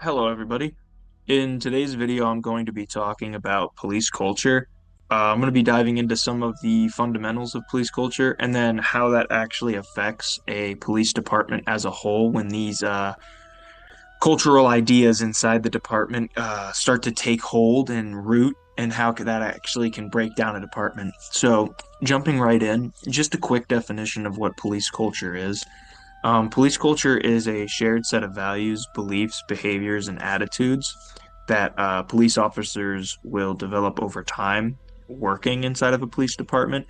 Hello, everybody. In today's video, I'm going to be talking about police culture. I'm going to be diving into some of the fundamentals of police culture and then how that actually affects a police department as a whole when these cultural ideas inside the department start to take hold and root, and how that actually can break down a department. So, jumping right in, just a quick definition of what police culture is. Police culture is a shared set of values, beliefs, behaviors, and attitudes that police officers will develop over time working inside of a police department.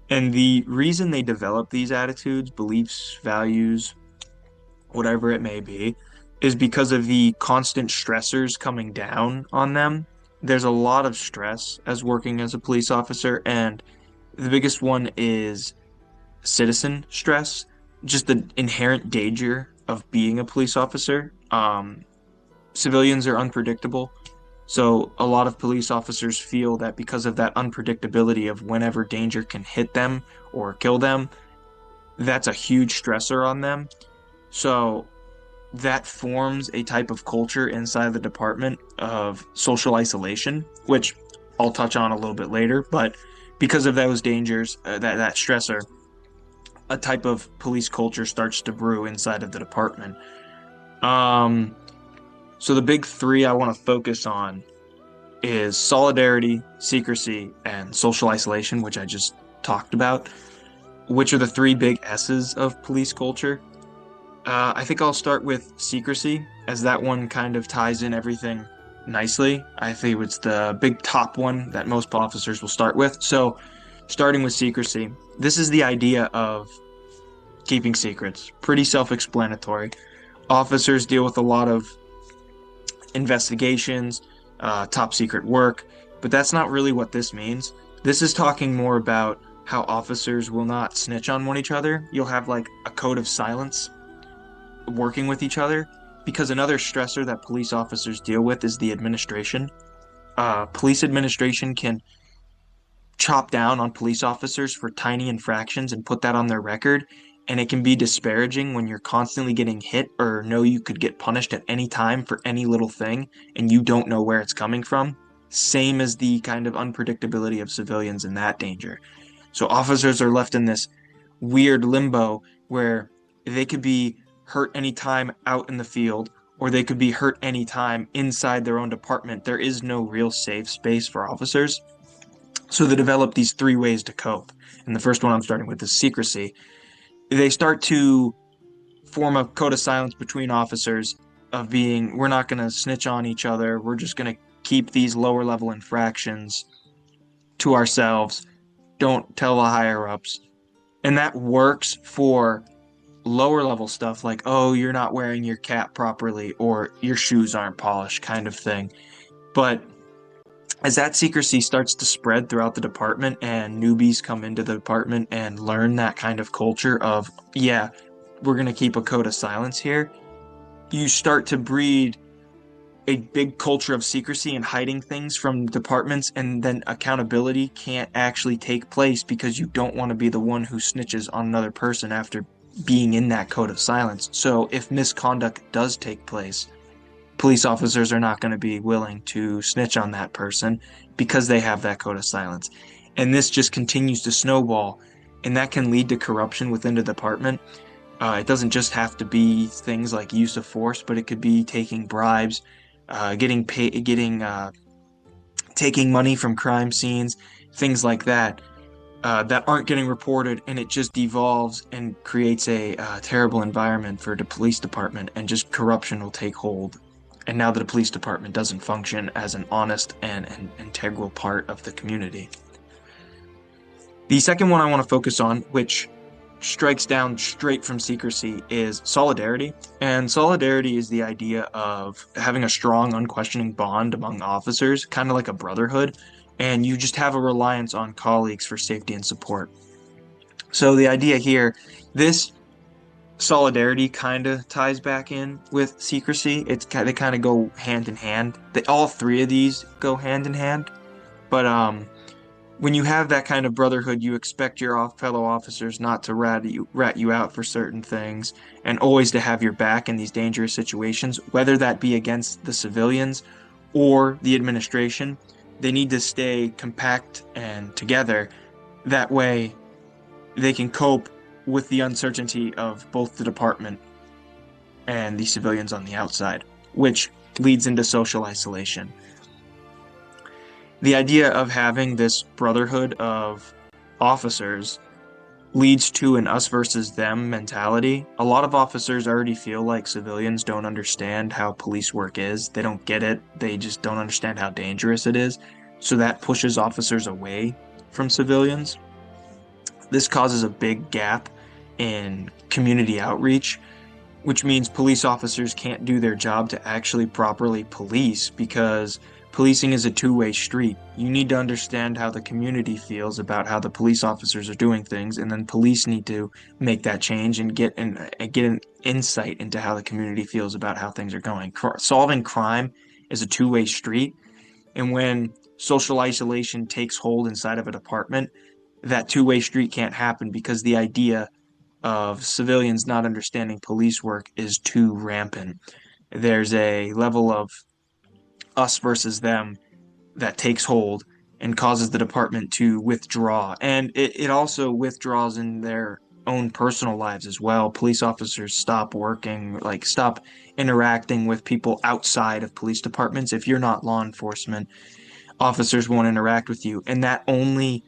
And the reason they develop these attitudes, beliefs, values, whatever it may be, is because of the constant stressors coming down on them. There's a lot of stress as working as a police officer, and the biggest one is citizen stress, just the inherent danger of being a police officer. Civilians are unpredictable, so a lot of police officers feel that because of that unpredictability of whenever danger can hit them or kill them, that's a huge stressor on them. So that forms a type of culture inside the department of social isolation, which I'll touch on a little bit later. But because of those dangers, that stressor, a type of police culture starts to brew inside of the department. Um, so the big three I want to focus on is solidarity, secrecy, and social isolation, which I just talked about, which are the three big S's of police culture. I think I'll start with secrecy, as that one kind of ties in everything nicely. I think it's the big top one that most officers will start with. So, starting with secrecy, this is the idea of keeping secrets. Pretty self-explanatory. Officers deal with a lot of investigations, top secret work, but that's not really what this means. This is talking more about how officers will not snitch on one each other. You'll have like a code of silence working with each other, because another stressor that police officers deal with is the administration. Police administration can chop down on police officers for tiny infractions and put that on their record. And it can be disparaging when you're constantly getting hit or know you could get punished at any time for any little thing and you don't know where it's coming from. Same as the kind of unpredictability of civilians in that danger. So officers are left in this weird limbo where they could be hurt anytime out in the field or they could be hurt anytime inside their own department. There is no real safe space for officers. So they develop these three ways to cope. And the first one I'm starting with is secrecy. They start to form a code of silence between officers of being, we're not going to snitch on each other. We're just going to keep these lower level infractions to ourselves. Don't tell the higher ups. And that works for lower level stuff like, oh, you're not wearing your cap properly or your shoes aren't polished, kind of thing. But as that secrecy starts to spread throughout the department and newbies come into the department and learn that kind of culture of, yeah, we're going to keep a code of silence here, you start to breed a big culture of secrecy and hiding things from departments, and then accountability can't actually take place because you don't want to be the one who snitches on another person after being in that code of silence. So if misconduct does take place, police officers are not going to be willing to snitch on that person because they have that code of silence. And this just continues to snowball, and that can lead to corruption within the department. It doesn't just have to be things like use of force, but it could be taking bribes, taking money from crime scenes, things like that, that aren't getting reported, and it just devolves and creates a terrible environment for the police department, and just corruption will take hold. And now the police department doesn't function as an honest and integral part of the community. The second one I want to focus on, which strikes down straight from secrecy, is solidarity. And solidarity is the idea of having a strong, unquestioning bond among officers, kind of like a brotherhood, and you just have a reliance on colleagues for safety and support. So the idea here, this solidarity kind of ties back in with secrecy. They kind of go hand in hand. All three of these go hand in hand. But when you have that kind of brotherhood, you expect your fellow officers not to rat you out for certain things and always to have your back in these dangerous situations, whether that be against the civilians or the administration. They need to stay compact and together. That way, they can cope with the uncertainty of both the department and the civilians on the outside, which leads into social isolation. The idea of having this brotherhood of officers leads to an us versus them mentality. A lot of officers already feel like civilians don't understand how police work is. They don't get it. They just don't understand how dangerous it is. So that pushes officers away from civilians. This causes a big gap in community outreach, which means police officers can't do their job to actually properly police because policing is a two-way street. You need to understand how the community feels about how the police officers are doing things, and then police need to make that change and get an insight into how the community feels about how things are going. Solving crime is a two-way street, and when social isolation takes hold inside of a department, that two-way street can't happen because the idea of civilians not understanding police work is too rampant. There's a level of us versus them that takes hold and causes the department to withdraw. And it also withdraws in their own personal lives as well. Police officers stop working, like stop interacting with people outside of police departments. If you're not law enforcement, officers won't interact with you. And that only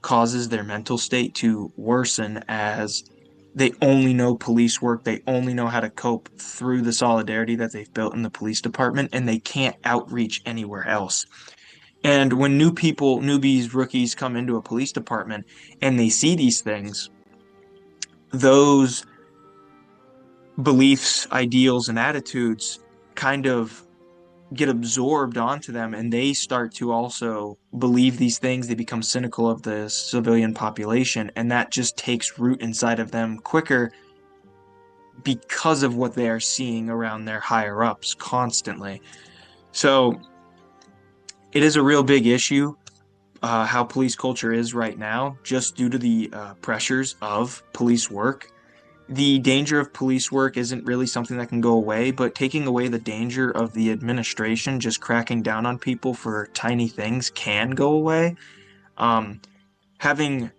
causes their mental state to worsen as they only know police work. They only know how to cope through the solidarity that they've built in the police department, and they can't outreach anywhere else. And when newbies, rookies come into a police department and they see these things, those beliefs, ideals, and attitudes kind of get absorbed onto them, and they start to also believe these things. They become cynical of the civilian population, and that just takes root inside of them quicker because of what they are seeing around their higher ups constantly. So it is a real big issue, how police culture is right now, just due to the pressures of police work. The danger of police work isn't really something that can go away, but taking away the danger of the administration just cracking down on people for tiny things can go away. Um, having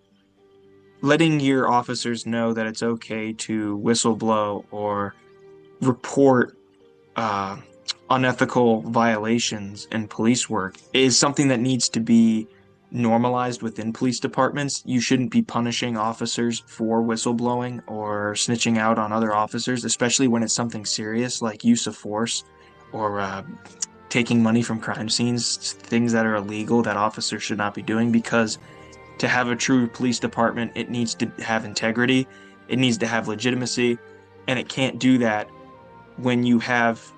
letting your officers know that it's okay to whistle blow or report uh, unethical violations in police work is something that needs to be normalized within police departments. You shouldn't be punishing officers for whistleblowing or snitching out on other officers, especially when it's something serious like use of force or taking money from crime scenes, things that are illegal that officers should not be doing, because to have a true police department, it needs to have integrity, it needs to have legitimacy, and it can't do that when you have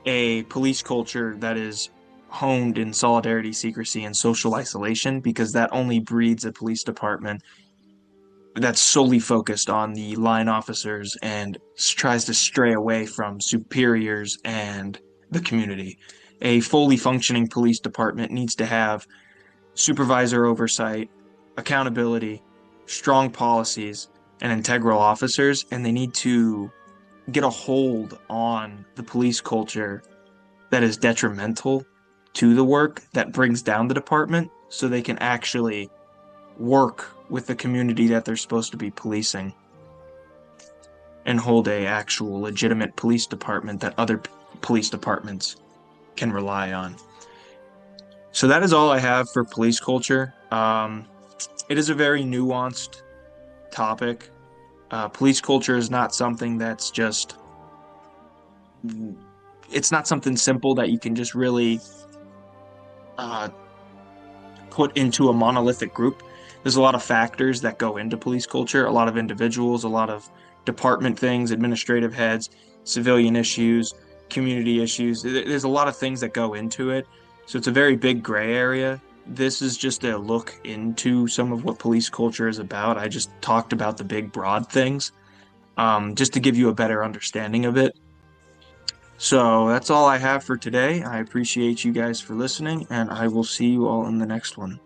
a police culture that is honed in solidarity, secrecy, and social isolation, because that only breeds a police department that's solely focused on the line officers and tries to stray away from superiors and the community. A fully functioning police department needs to have supervisor oversight, accountability, strong policies, and integral officers, and they need to get a hold on the police culture that is detrimental to the work, that brings down the department, so they can actually work with the community that they're supposed to be policing and hold a actual legitimate police department that other police departments can rely on. So that is all I have for police culture. It is a very nuanced topic. Police culture is not something that's just, it's not something simple that you can just really put into a monolithic group. There's a lot of factors that go into police culture, a lot of individuals, a lot of department things, administrative heads, civilian issues, community issues. There's a lot of things that go into it. So it's a very big gray area. This is just a look into some of what police culture is about. I just talked about the big broad things, just to give you a better understanding of it. So that's all I have for today. I appreciate you guys for listening, and I will see you all in the next one.